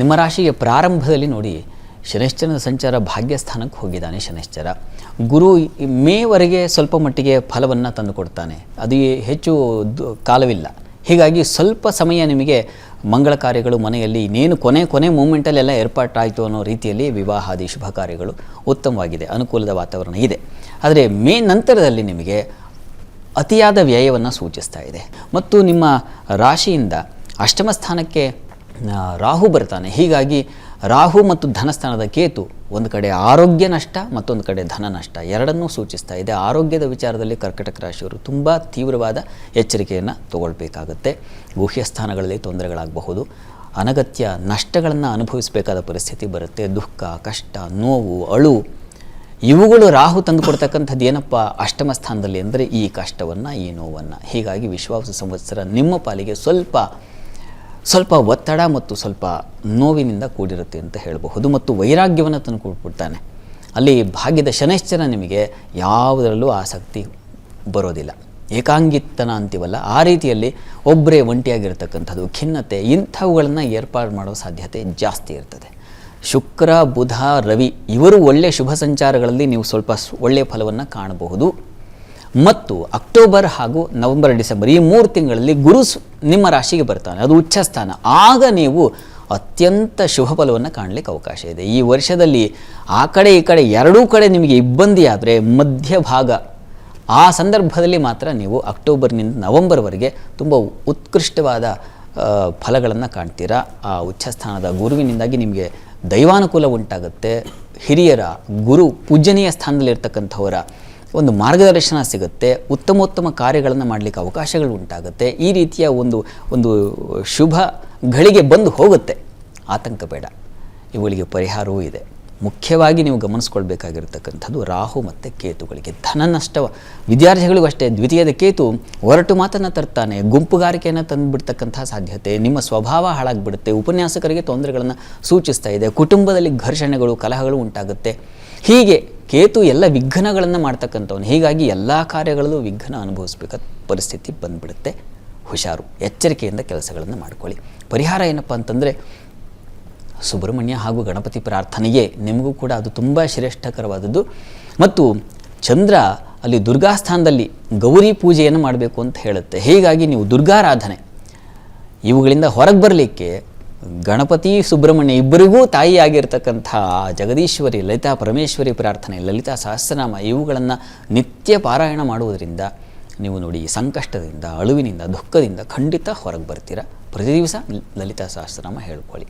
ನಿಮ್ಮ ರಾಶಿಗೆ ಪ್ರಾರಂಭದಲ್ಲಿ ನೋಡಿ ಶನೈಶ್ಚರನ ಸಂಚಾರ ಭಾಗ್ಯಸ್ಥಾನಕ್ಕೆ ಹೋಗಿದ್ದಾನೆ. ಶನೈಶ್ಚರ ಗುರು ಮೇವರೆಗೆ ಸ್ವಲ್ಪ ಮಟ್ಟಿಗೆ ಫಲವನ್ನು ತಂದುಕೊಡ್ತಾನೆ. ಅದು ಹೆಚ್ಚು ಕಾಲವಿಲ್ಲ. ಹೀಗಾಗಿ ಸ್ವಲ್ಪ ಸಮಯ ನಿಮಗೆ ಮಂಗಳ ಕಾರ್ಯಗಳು ಮನೆಯಲ್ಲಿ ಇನ್ನೇನು ಕೊನೆ ಮೂಮೆಂಟಲ್ಲೆಲ್ಲ ಏರ್ಪಾಟಾಯಿತು ಅನ್ನೋ ರೀತಿಯಲ್ಲಿ ವಿವಾಹಾದಿ ಶುಭ ಕಾರ್ಯಗಳು ಉತ್ತಮವಾಗಿದೆ, ಅನುಕೂಲದ ವಾತಾವರಣ ಇದೆ. ಆದರೆ ಮೇ ನಂತರದಲ್ಲಿ ನಿಮಗೆ ಅತಿಯಾದ ವ್ಯಯವನ್ನು ಸೂಚಿಸ್ತಾ ಇದೆ. ಮತ್ತು ನಿಮ್ಮ ರಾಶಿಯಿಂದ ಅಷ್ಟಮ ಸ್ಥಾನಕ್ಕೆ ರಾಹು ಬರ್ತಾನೆ. ಹೀಗಾಗಿ ರಾಹು ಮತ್ತು ಧನಸ್ಥಾನದ ಕೇತು ಒಂದು ಕಡೆ ಆರೋಗ್ಯ ನಷ್ಟ, ಮತ್ತೊಂದು ಕಡೆ ಧನ ನಷ್ಟ ಎರಡನ್ನೂ ಸೂಚಿಸ್ತಾ ಇದೆ. ಆರೋಗ್ಯದ ವಿಚಾರದಲ್ಲಿ ಕರ್ಕಟಕ ರಾಶಿಯವರು ತುಂಬ ತೀವ್ರವಾದ ಎಚ್ಚರಿಕೆಯನ್ನು ತಗೊಳ್ಬೇಕಾಗುತ್ತೆ. ಗುಹ್ಯ ಸ್ಥಾನಗಳಲ್ಲಿ ತೊಂದರೆಗಳಾಗಬಹುದು, ಅನಗತ್ಯ ನಷ್ಟಗಳನ್ನು ಅನುಭವಿಸಬೇಕಾದ ಪರಿಸ್ಥಿತಿ ಬರುತ್ತೆ. ದುಃಖ, ಕಷ್ಟ, ನೋವು, ಅಳು ಇವುಗಳು ರಾಹು ತಂದುಕೊಡ್ತಕ್ಕಂಥದ್ದು ಏನಪ್ಪ ಅಷ್ಟಮ ಸ್ಥಾನದಲ್ಲಿ ಅಂದರೆ ಈ ಕಷ್ಟವನ್ನು, ಈ ನೋವನ್ನು. ಹೀಗಾಗಿ ವಿಶ್ವಾಸ ಸಂವತ್ಸರ ನಿಮ್ಮ ಪಾಲಿಗೆ ಸ್ವಲ್ಪ ಒತ್ತಡ ಮತ್ತು ಸ್ವಲ್ಪ ನೋವಿನಿಂದ ಕೂಡಿರುತ್ತೆ ಅಂತ ಹೇಳಬಹುದು. ಮತ್ತು ವೈರಾಗ್ಯವನ್ನು ತಂದು ಕೊಟ್ಬಿಡ್ತಾನೆ. ಅಲ್ಲಿ ಭಾಗ್ಯದ ಶನೈಶ್ಚರ ನಿಮಗೆ ಯಾವುದರಲ್ಲೂ ಆಸಕ್ತಿ ಬರೋದಿಲ್ಲ. ಏಕಾಂಗಿತನ ಅಂತೀವಲ್ಲ, ಆ ರೀತಿಯಲ್ಲಿ ಒಬ್ಬರೇ ಒಂಟಿಯಾಗಿರ್ತಕ್ಕಂಥದ್ದು, ಖಿನ್ನತೆ ಇಂಥವುಗಳನ್ನು ಏರ್ಪಾಡು ಮಾಡೋ ಸಾಧ್ಯತೆ ಜಾಸ್ತಿ ಇರ್ತದೆ. ಶುಕ್ರ, ಬುಧ, ರವಿ ಇವರು ಒಳ್ಳೆಯ ಶುಭ ಸಂಚಾರಗಳಲ್ಲಿ ನೀವು ಸ್ವಲ್ಪ ಒಳ್ಳೆಯ ಫಲವನ್ನು ಕಾಣಬಹುದು. ಮತ್ತು ಅಕ್ಟೋಬರ್ ಹಾಗೂ ನವೆಂಬರ್, ಡಿಸೆಂಬರ್ ಈ 3 ತಿಂಗಳಲ್ಲಿ ಗುರು ನಿಮ್ಮ ರಾಶಿಗೆ ಬರ್ತಾನೆ. ಅದು ಉಚ್ಚ ಸ್ಥಾನ. ಆಗ ನೀವು ಅತ್ಯಂತ ಶುಭ ಫಲವನ್ನು ಕಾಣಲಿಕ್ಕೆ ಅವಕಾಶ ಇದೆ. ಈ ವರ್ಷದಲ್ಲಿ ಆ ಕಡೆ ಈ ಕಡೆ ಎರಡೂ ಕಡೆ ನಿಮಗೆ ಇಬ್ಬಂದಿ ಆದರೆ ಮಧ್ಯಭಾಗ ಆ ಸಂದರ್ಭದಲ್ಲಿ ಮಾತ್ರ ನೀವು ಅಕ್ಟೋಬರ್ನಿಂದ ನವೆಂಬರ್ವರೆಗೆ ತುಂಬ ಉತ್ಕೃಷ್ಟವಾದ ಫಲಗಳನ್ನು ಕಾಣ್ತೀರಾ. ಆ ಉಚ್ಚಸ್ಥಾನದ ಗುರುವಿನಿಂದಾಗಿ ನಿಮಗೆ ದೈವಾನುಕೂಲ ಉಂಟಾಗುತ್ತೆ. ಹಿರಿಯರ, ಗುರು ಪೂಜನೀಯ ಸ್ಥಾನದಲ್ಲಿರ್ತಕ್ಕಂಥವರ ಒಂದು ಮಾರ್ಗದರ್ಶನ ಸಿಗುತ್ತೆ. ಉತ್ತಮೋತ್ತಮ ಕಾರ್ಯಗಳನ್ನು ಮಾಡಲಿಕ್ಕೆ ಅವಕಾಶಗಳು ಉಂಟಾಗುತ್ತೆ. ಈ ರೀತಿಯ ಒಂದು ಶುಭ ಘಳಿಗೆ ಬಂದು ಹೋಗುತ್ತೆ. ಆತಂಕ ಬೇಡ. ಇವುಗಳಿಗೆ ಪರಿಹಾರವೂ ಇದೆ. ಮುಖ್ಯವಾಗಿ ನೀವು ಗಮನಿಸ್ಕೊಳ್ಬೇಕಾಗಿರ್ತಕ್ಕಂಥದ್ದು ರಾಹು ಮತ್ತು ಕೇತುಗಳಿಗೆ ಧನ ನಷ್ಟ. ವಿದ್ಯಾರ್ಥಿಗಳಿಗೂ ಅಷ್ಟೇ, ದ್ವಿತೀಯದ ಕೇತು ಹೊರಟು ಮಾತನ್ನು ತರ್ತಾನೆ. ಗುಂಪುಗಾರಿಕೆಯನ್ನು ತಂದುಬಿಡ್ತಕ್ಕಂಥ ಸಾಧ್ಯತೆ, ನಿಮ್ಮ ಸ್ವಭಾವ ಹಾಳಾಗಿಬಿಡುತ್ತೆ. ಉಪನ್ಯಾಸಕರಿಗೆ ತೊಂದರೆಗಳನ್ನು ಸೂಚಿಸ್ತಾ ಇದೆ. ಕುಟುಂಬದಲ್ಲಿ ಘರ್ಷಣೆಗಳು, ಕಲಹಗಳು ಉಂಟಾಗುತ್ತೆ. ಹೀಗೆ ಕೇತು ಎಲ್ಲ ವಿಘ್ನಗಳನ್ನು ಮಾಡ್ತಕ್ಕಂಥವನು. ಹೀಗಾಗಿ ಎಲ್ಲ ಕಾರ್ಯಗಳಲ್ಲೂ ವಿಘ್ನ ಅನುಭವಿಸಬೇಕಾದ ಪರಿಸ್ಥಿತಿ ಬಂದುಬಿಡುತ್ತೆ. ಹುಷಾರು, ಎಚ್ಚರಿಕೆಯಿಂದ ಕೆಲಸಗಳನ್ನು ಮಾಡಿಕೊಳ್ಳಿ. ಪರಿಹಾರ ಏನಪ್ಪ ಅಂತಂದರೆ ಸುಬ್ರಹ್ಮಣ್ಯ ಹಾಗೂ ಗಣಪತಿ ಪ್ರಾರ್ಥನೆಯೇ ನಿಮಗೂ ಕೂಡ ಅದು ತುಂಬ ಶ್ರೇಷ್ಠಕರವಾದದ್ದು. ಮತ್ತು ಚಂದ್ರ ಅಲ್ಲಿ ದುರ್ಗಾಸ್ಥಾನದಲ್ಲಿ ಗೌರಿ ಪೂಜೆಯನ್ನು ಮಾಡಬೇಕು ಅಂತ ಹೇಳುತ್ತೆ. ಹೀಗಾಗಿ ನೀವು ದುರ್ಗಾರಾಧನೆ ಇವುಗಳಿಂದ ಹೊರಗೆ ಬರಲಿಕ್ಕೆ ಗಣಪತಿ, ಸುಬ್ರಹ್ಮಣ್ಯ ಇಬ್ಬರಿಗೂ ತಾಯಿಯಾಗಿರ್ತಕ್ಕಂಥ ಜಗದೀಶ್ವರಿ, ಲಲಿತಾ ಪರಮೇಶ್ವರಿ ಪ್ರಾರ್ಥನೆ, ಲಲಿತಾ ಸಹಸ್ರನಾಮ ಇವುಗಳನ್ನು ನಿತ್ಯ ಪಾರಾಯಣ ಮಾಡುವುದರಿಂದ ನೀವು ನೋಡಿ ಸಂಕಷ್ಟದಿಂದ, ಅಳುವಿನಿಂದ, ದುಃಖದಿಂದ ಖಂಡಿತ ಹೊರಗೆ ಬರ್ತೀರಾ. ಪ್ರತಿ ದಿವಸ ಲಲಿತಾ ಸಹಸ್ರನಾಮ ಹೇಳ್ಕೊಳ್ಳಿ.